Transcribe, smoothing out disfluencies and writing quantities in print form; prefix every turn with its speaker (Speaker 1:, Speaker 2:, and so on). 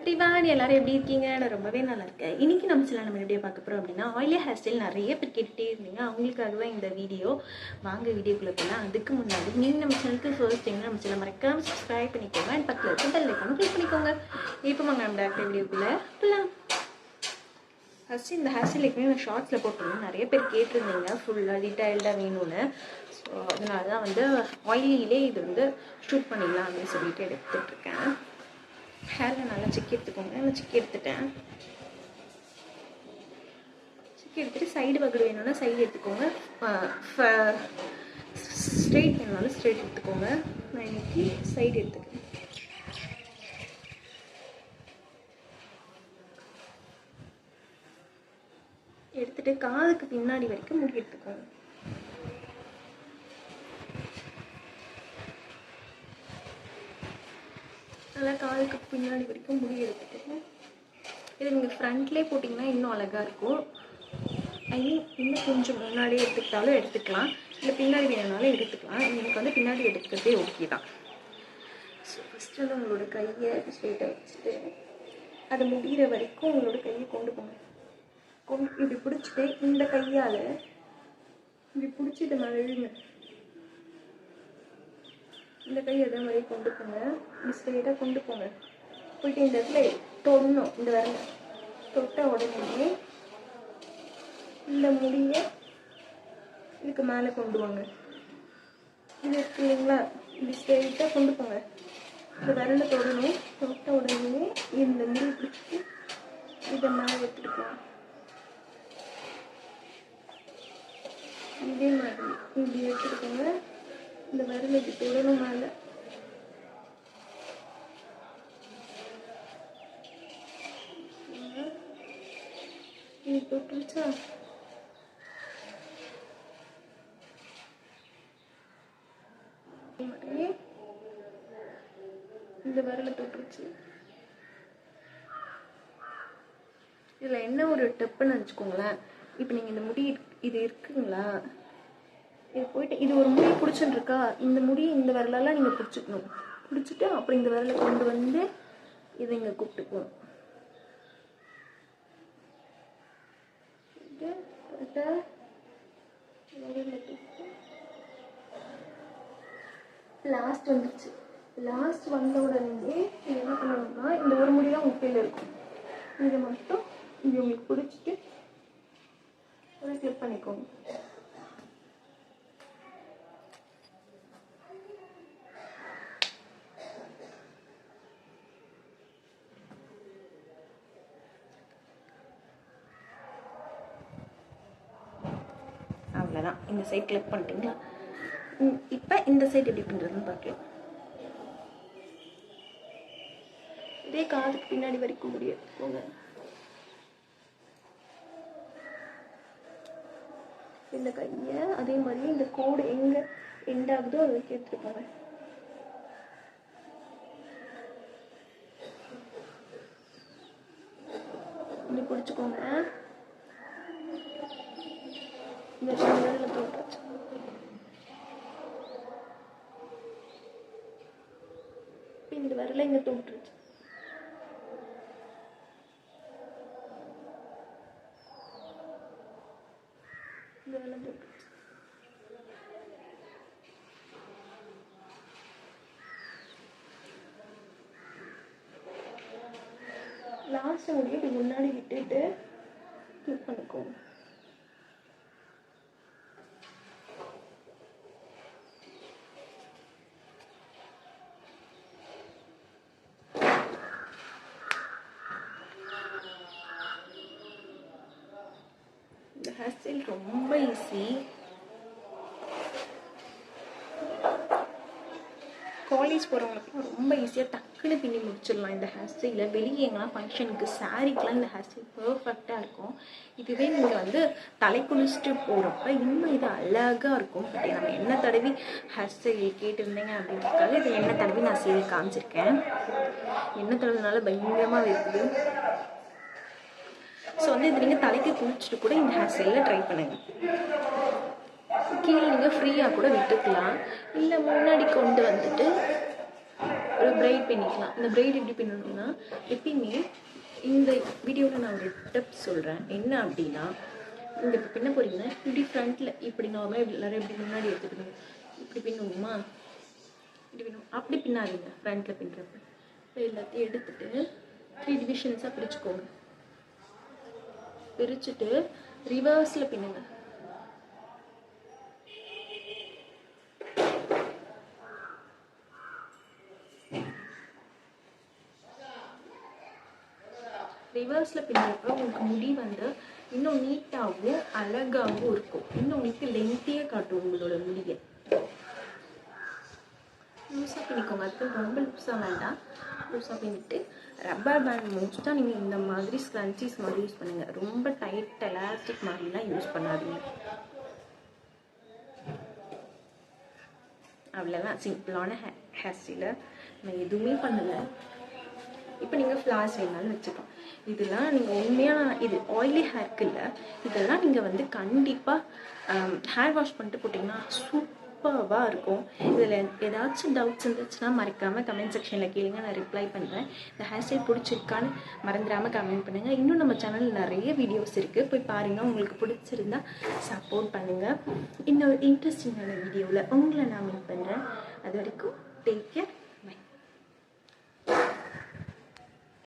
Speaker 1: Everyone எல்லாரும் எப்படி இருக்கீங்க? நான் ரொம்பவே நல்லா இருக்கேன். இன்னைக்கு நம்ம சேனல் நம்ம வீடியோ பார்க்க போகிறோம் அப்படின்னா ஆயிலியா ஹேர் ஸ்டைல் நிறைய பேர் கேட்டுகிட்டே இருந்தீங்க. அவங்களுக்காக தான் இந்த வீடியோ. வாங்க வீடியோக்குள்ளே போகலாம். அதுக்கு முன்னாடி நீங்கள் நம்ம சேனலுக்கு ஃபர்ஸ்ட் டைம் நம்ம சேனல் மறக்காம சப்ஸ்கிரைப் பண்ணிக்கோங்க அண்ட் பக்கத்தில் இருக்க பெல் ஐக்கானை கிளிக் பண்ணிக்கோங்க. இப்போ வாங்க நம்ம டேரக்ட் வீடியோக்குள்ளே போகலாம். ஃபஸ்ட்டு இந்த ஹேர் ஸ்டைல் ஏற்கனவே நான் ஷார்ட்ஸில் போட்டிருந்தேன். நிறைய பேர் கேட்டிருந்தீங்க ஃபுல்லாக டீட்டெயில்டாக வேணும்னு. ஸோ அதனால தான் வந்து ஆயிலியிலே இது வந்து ஷூட் பண்ணிடலாம் அப்படின்னு சொல்லிட்டு எடுத்துகிட்ருக்கேன். ஹேரில் நல்லா சிக்கி எடுத்துக்கோங்க. நான் சிக்கி எடுத்துட்டேன். சிக்கி எடுத்துகிட்டு சைடு வகடு வேணும்னா சைடு எடுத்துக்கோங்க, ஸ்ட்ரெயிட் வேணுனாலும் ஸ்ட்ரெயிட் எடுத்துக்கோங்க. நான் இன்னைக்கு சைடு எடுத்துக்கிறேன். எடுத்துகிட்டு காதுக்கு பின்னாடி வரைக்கும் முடி எடுத்துக்கோங்க. நல்லா காதுக்கு பின்னாடி வரைக்கும் முடி எடுத்துக்கோங்க. இது நீங்கள் ஃப்ரண்ட்லேயே போட்டிங்கன்னா இன்னும் அழகாக இருக்கும். ஐ மீன் இன்னும் கொஞ்சம் முன்னாடியே எடுத்துக்கிட்டாலும் எடுத்துக்கலாம், இல்லை பின்னாடி வேணுனாலும் எடுத்துக்கலாம். எனக்கு வந்து பின்னாடி எடுத்துக்கிறதே ஓகே தான். ஸோ ஃபஸ்ட்டு வந்து உங்களோட கையை ஸ்ட்ரெயிட்டாக வச்சுட்டு அதை முடிகிற வரைக்கும் உங்களோட கையை கொண்டு போங்க. இப்படி பிடிச்சிட்டு இந்த கையால் இப்படி பிடிச்சி இதை மேலே இழுங்க. இந்த கை அதே மாதிரி கொண்டு போங்க. இப்படி ஸ்ட்ரெயிட்டாக கொண்டு போங்க. போயிட்டு இந்த இடத்துல தொடணும். இந்த வரல தொட்ட உடனே இந்த முடியை இதுக்கு மேலே கொண்டு வாங்க. இது இருக்கு இல்லைங்களா, இப்படி ஸ்ட்ரெயிட்டாக கொண்டு போங்க. இந்த விரல தொடணும். தொட்ட உடனே இந்த முடி பிடிச்சி இதை மேலே எடுத்துக்கலாம். இதே மாதிரி இப்படி எடுத்துக்கோங்க. இந்த விரல இப்படி தொடணும் மேலே. இது தொட்டுருச்சா? இந்த விரல தொட்டுருச்சு. இதில் என்ன ஒரு டெப்புன்னு நினச்சிக்கோங்களேன். இப்போ நீங்கள் இந்த முடி இது இருக்குங்களா, இது போயிட்டு இது ஒரு முடி பிடிச்சுன்னு இருக்கா, இந்த முடி இந்த விரலெல்லாம் நீங்கள் பிடிச்சிக்கணும். பிடிச்சிட்டு அப்புறம் இந்த விரலை கொண்டு வந்து இதை இங்கே கூப்பிட்டுக்கணும். லாஸ்ட் வந்துருச்சு. லாஸ்ட் வந்த உடனே என்ன பண்ணணும்னா இந்த ஒரு முடி தான் முட்டையில் இருக்கும். இதை மட்டும் இங்கே உங்களுக்கு பிடிச்சிட்டு அதை கிளிப் பண்ணிக்கோங்க. அவ்வளோதான். இந்த சைட் கிளிக் பண்ணிட்டீங்களா? இப்போ இந்த சைட் எப்படி பண்ணுறதுன்னு பார்க்கலாம். இதே காதுக்கு பின்னாடி வரைக்கும் முடியாது போங்க. இந்த கையை அதே மாதிரி இந்த கோடு எங்கே எண்ட் ஆகுதோ அதை வரைக்கும் எடுத்துட்டு போங்க. இப்படி பிடிச்சிக்கோங்க. இந்த விரல தோட்டாச்சு. இந்த விரல இங்கே தோட்டுருச்சு. இந்த விரல தோட்டுருச்சு. லாஸ்ட் முடிய இப்படி முன்னாடி விட்டுட்டு கிளிக் பண்ணிக்கோங்க. இந்த ஹேர் ஸ்டைல் ரொம்ப ஈஸி. காலேஜ் போகிறவங்களுக்கு ரொம்ப ஈஸியாக டக்குன்னு பின்னி முடிச்சிடலாம் இந்த ஹேர் ஸ்டைலில். வெளியே எங்கெல்லாம் ஃபங்க்ஷனுக்கு சாரீக்கெலாம் இந்த ஹேர் ஸ்டைல் பர்ஃபெக்டாக இருக்கும். இதுவே நீங்கள் வந்து தலை குளிச்சுட்டு போகிறப்ப இன்னும் இது அழகாக இருக்கும். பட் நம்ம எண்ணெய் தடவி ஹேர் ஸ்டைல் கேட்டிருந்தீங்க அப்படின்றதுக்காக இது எண்ணெய் தடவி நான் செய்தி காமிச்சிருக்கேன். எண்ணெய் தடவினால பயங்கரமாக இருக்குது. ஸோ வந்து இது நீங்கள் தலைக்கு குளிச்சுட்டு கூட இந்த ஹேர் ஸ்டைலில் ட்ரை பண்ணுங்கள். கீழே நீங்கள் ஃப்ரீயாக கூட விட்டுக்கலாம். இல்லை முன்னாடி கொண்டு வந்துட்டு ஒரு பிரைட் பண்ணிக்கலாம். இந்த பிரைட் எப்படி பண்ணணும்னா, எப்பயுமே இந்த வீடியோவில் நான் ஒரு டிப்ஸ் சொல்கிறேன். என்ன அப்படின்னா, இந்த இப்போ பின்ன போகிறீங்கன்னா இப்படி ஃப்ரண்ட்டில் இப்படி நார்மலாக எல்லோரும் எப்படி முன்னாடி எடுத்துக்கணும், இப்படி பின்னுமா, இப்படி பின்னும். அப்படி பின்னாதீங்க. ஃப்ரண்ட்டில் பின்னுறப்ப இப்போ எல்லாத்தையும் எடுத்துகிட்டு 3 டிவிஷன்ஸாக பிரிச்சுக்கோங்க. பிரிச்சுட்டு ரிவர்ஸில் பின்னுங்க. ரிவர்ஸில் பின்னுறப்ப உங்களுக்கு முடி வந்து இன்னும் நீட்டாகவும் அழகாகவும் இருக்கும். இன்னும் உங்களுக்கு லென்த்தியாக காட்டும் உங்களோட முடியை. லூஸாக பின்னிக்கோங்க. அதுக்கு ரொம்ப லூஸாக வேண்டாம். லூஸாக பின்னிட்டு ரப்பர் பேண்ட் மோஸ்ட்டாக நீங்கள் இந்த மாதிரி ஸ்க்ரன்ச்சீஸ் மாதிரி யூஸ் பண்ணுங்கள். ரொம்ப டைட் எலாஸ்டிக் மாதிரிலாம் யூஸ் பண்ணாதீங்க. அவ்வளோதான் சிம்பிளான ஹேர் ஸ்டைலை. நான் எதுவுமே பண்ணலை. இப்போ நீங்கள் ஃப்ளார்ஸ் வேணாலும் வச்சுக்கலாம். இதெல்லாம் நீங்கள் உண்மையாக இது ஆயிலி ஹேருக்கு இல்லை, இதெல்லாம் நீங்கள் வந்து கண்டிப்பாக ஹேர் வாஷ் பண்ணிட்டு போட்டிங்கன்னா சூப்பராக இருக்கும். இதில் ஏதாச்சும் டவுட்ஸ் இருந்துச்சுன்னா மறக்காமல் கமெண்ட் செக்ஷனில் கேளுங்க, நான் ரிப்ளை பண்ணுறேன். இந்த ஹேர் ஸ்டைல் பிடிச்சிருக்கான்னு மறந்துடாமல் கமெண்ட் பண்ணுங்கள். இன்னும் நம்ம சேனலில் நிறைய வீடியோஸ் இருக்குது, போய் பாருங்கள். உங்களுக்கு பிடிச்சிருந்தா சப்போர்ட் பண்ணுங்கள். இன்னொரு இன்ட்ரெஸ்டிங்கான வீடியோவில் உங்களை நான் மீட் பண்ணுறேன். அது வரைக்கும் டேக் கேர்.